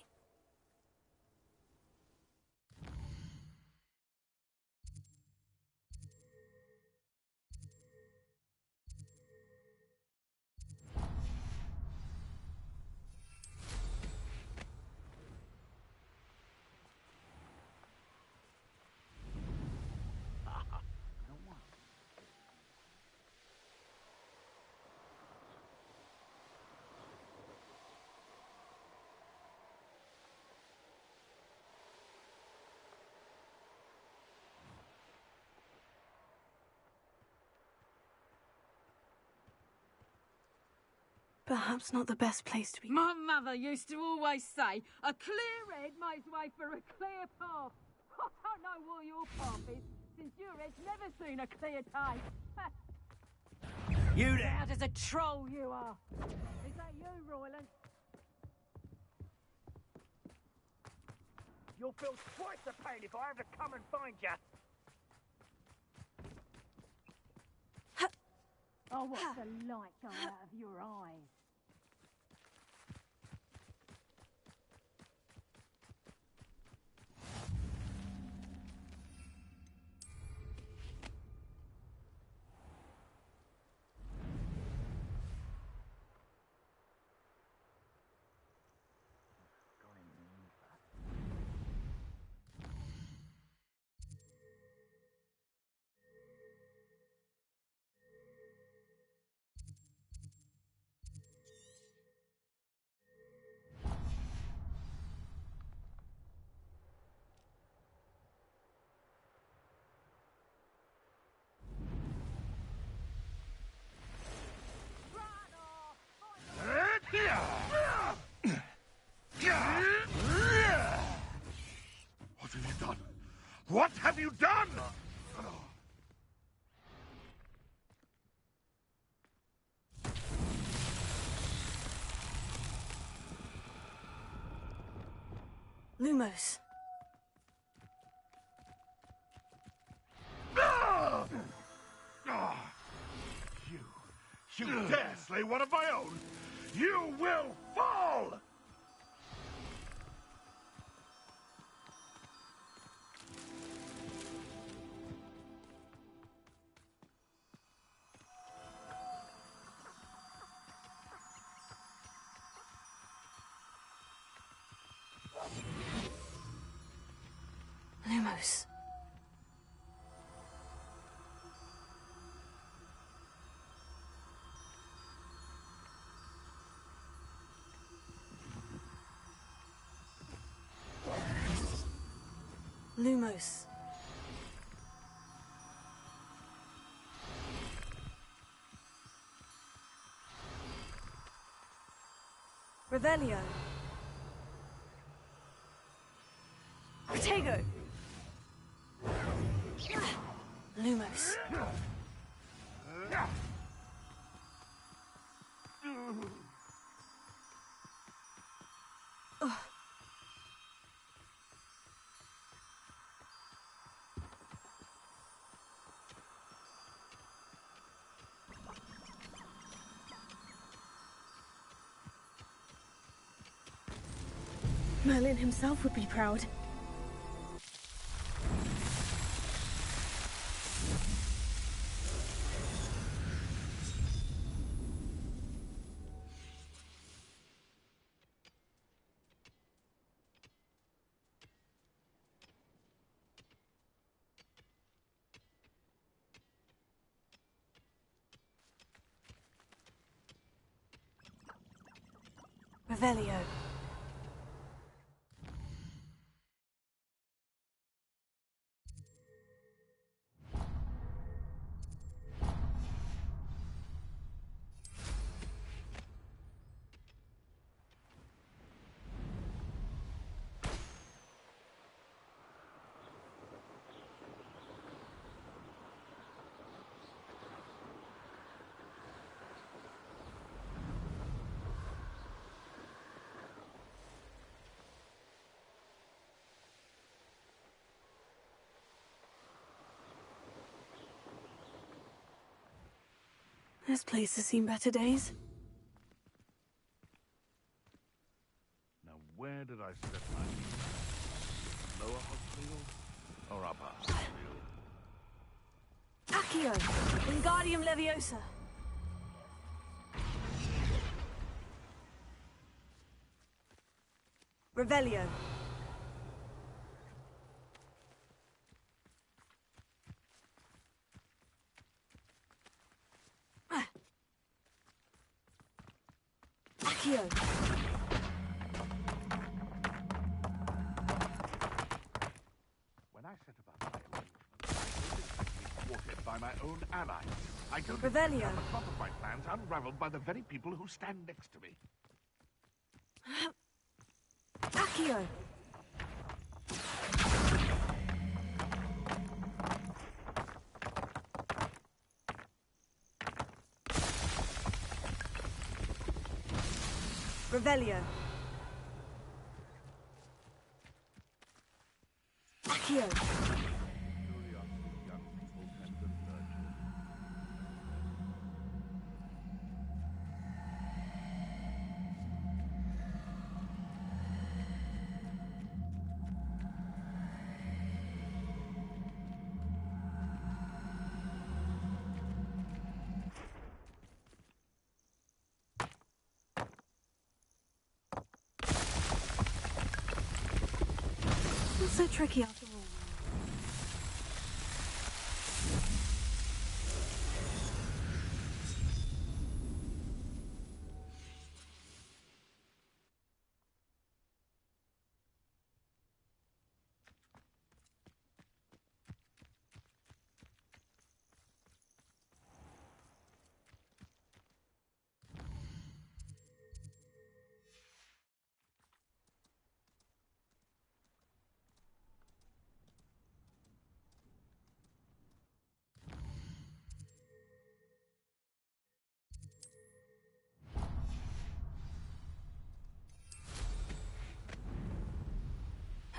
Perhaps not the best place to be. My mother used to always say, a clear head makes way for a clear path. I don't know what your path is, since your head's never seen a clear day. You there! Loud as a troll you are. Is that you, Royland? You'll feel twice the pain if I ever come and find you. Oh, what the light gone out of your eyes. What have you done? What have you done? Lumos. You dare slay one of my own? You will fall! Lumos. Lumos. Revelio. Protego. Lumos. Ugh. Merlin himself would be proud. Revelio. This place has seen better days. Now, where did I set my feet? Lower Hogsfield or upper Hogsfield? Accio. Wingardium Leviosa. Revelio. Accio. When I set about my arrangements, I was exactly thwarted by my own allies. I don't Revelio. have a plot of my plans unraveled by the very people who stand next to me. Accio. Revelio. Accio. Not so tricky after all.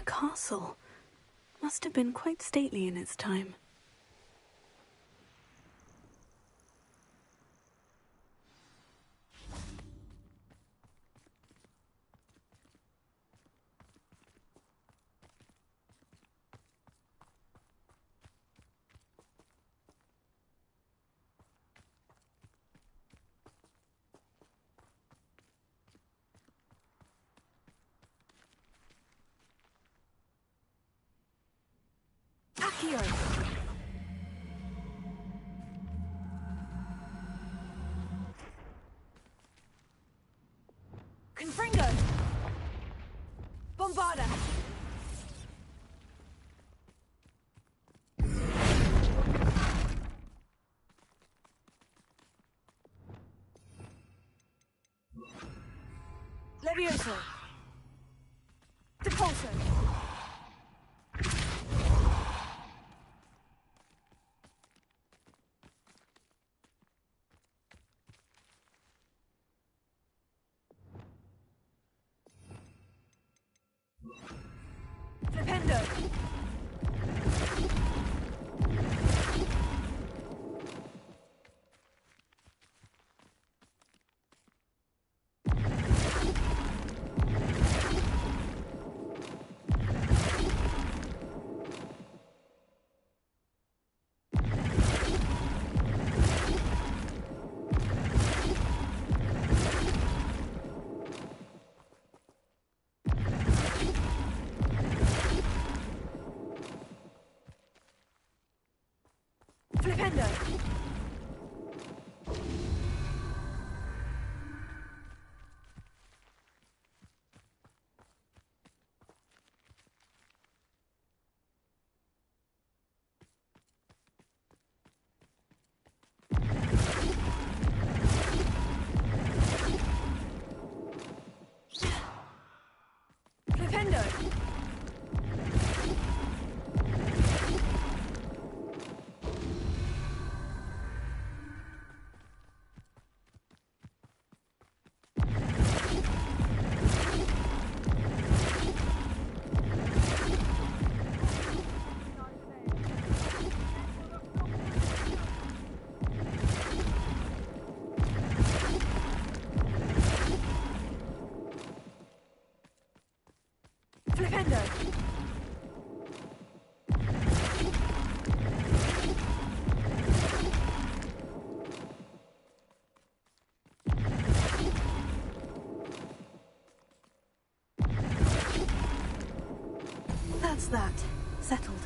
A castle. Must have been quite stately in its time. Accio. Confringo. Bombarda. Levioso. Depulso. Flipendo. Flipendo. Flipendo. Flipendo. That's that. Settled.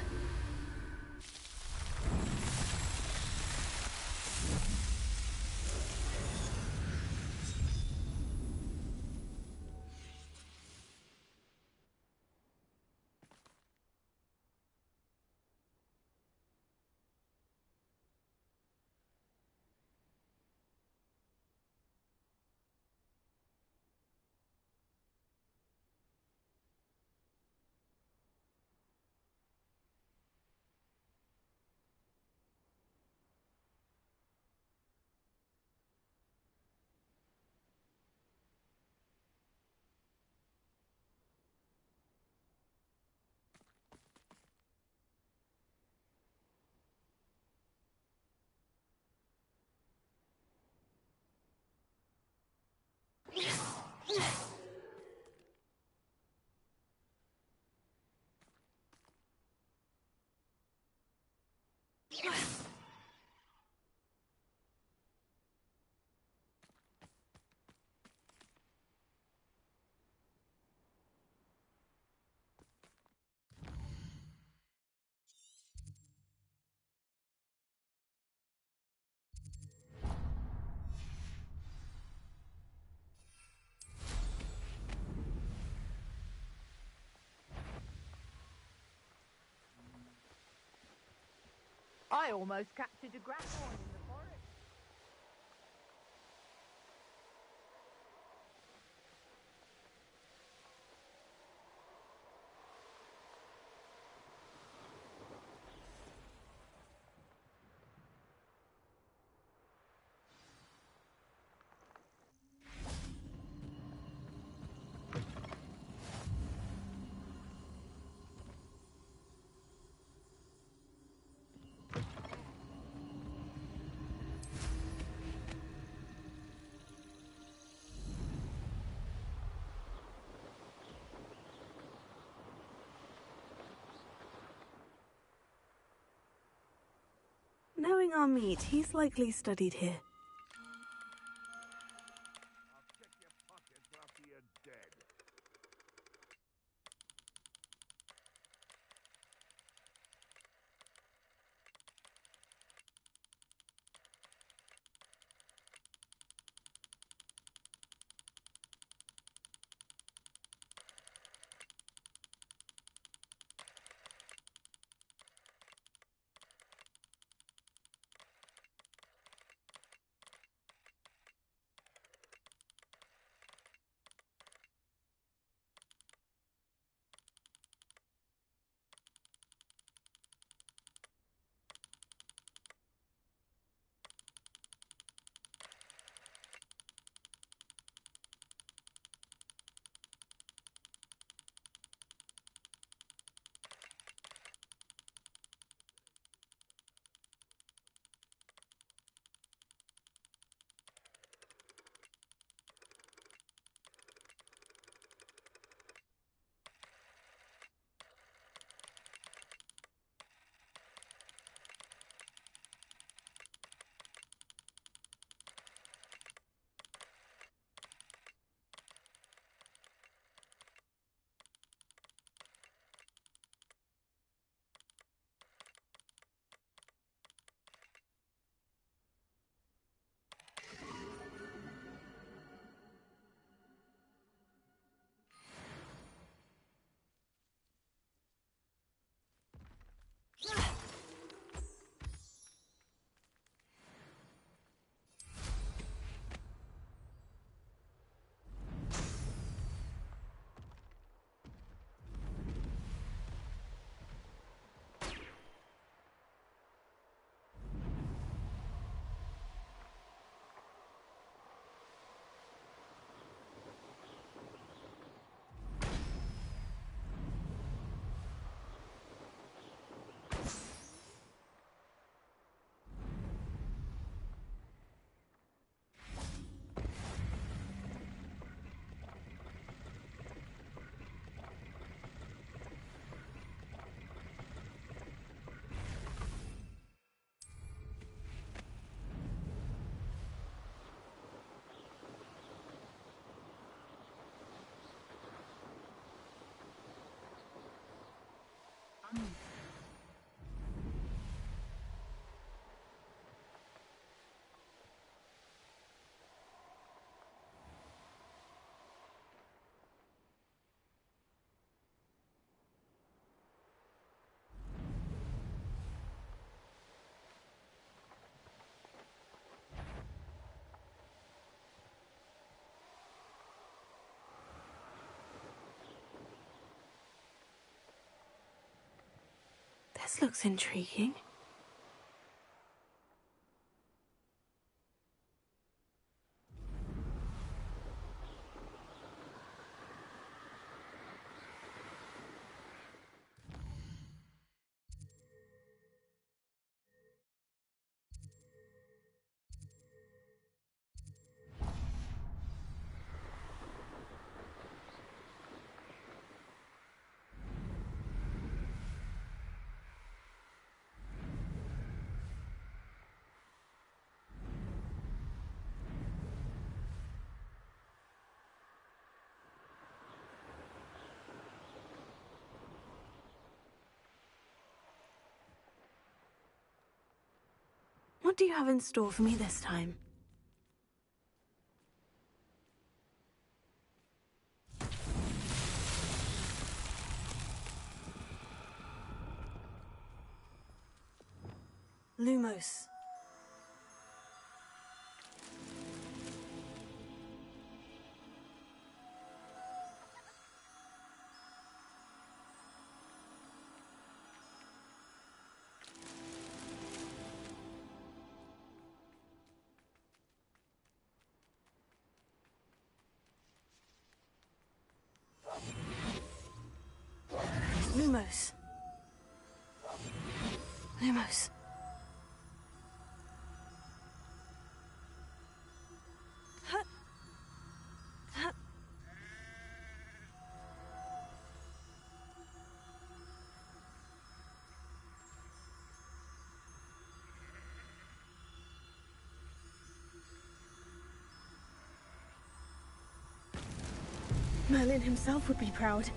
I almost captured a grapehorn in the forest. Knowing our meat, he's likely studied here. I'll check your pockets after you're dead. This looks intriguing. What do you have in store for me this time? Lumos. Lumos. Lumos. Merlin himself would be proud.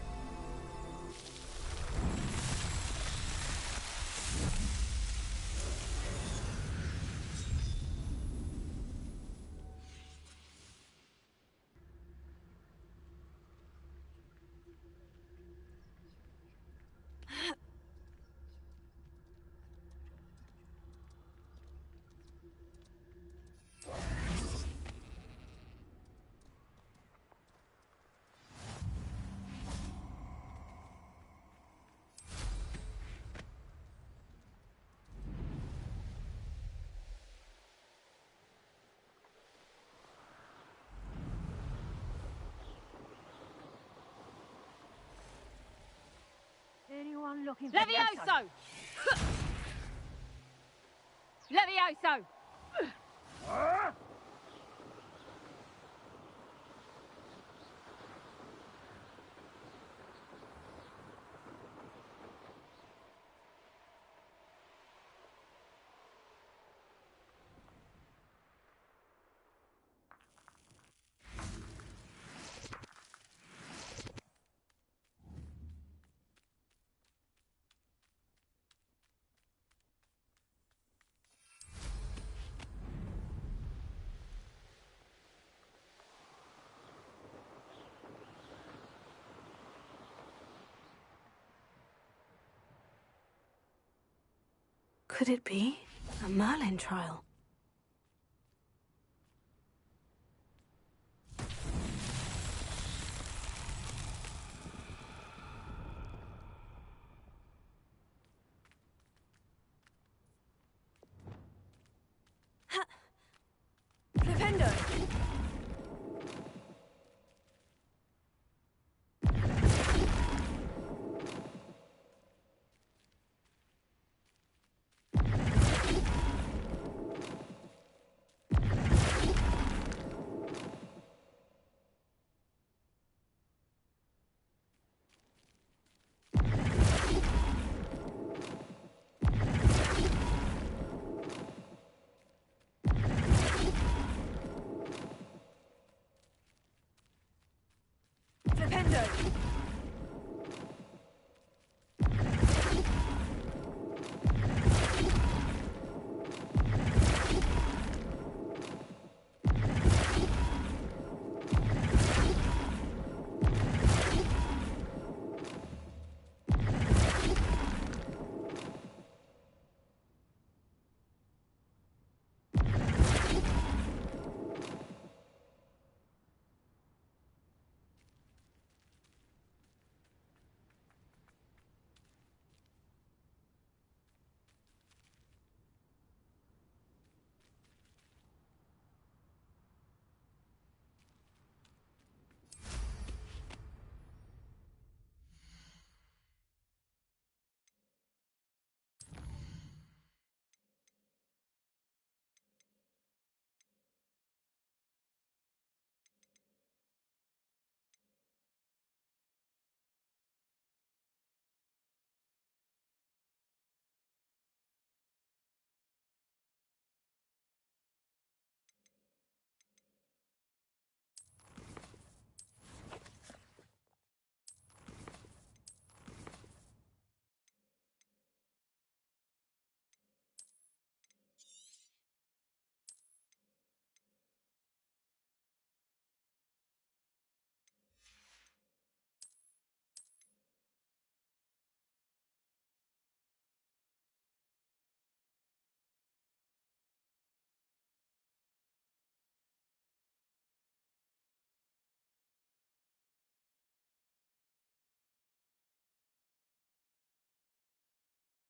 Anyone looking for Levioso? Levioso! Could it be a Merlin trial? Flipendo! Flipendo!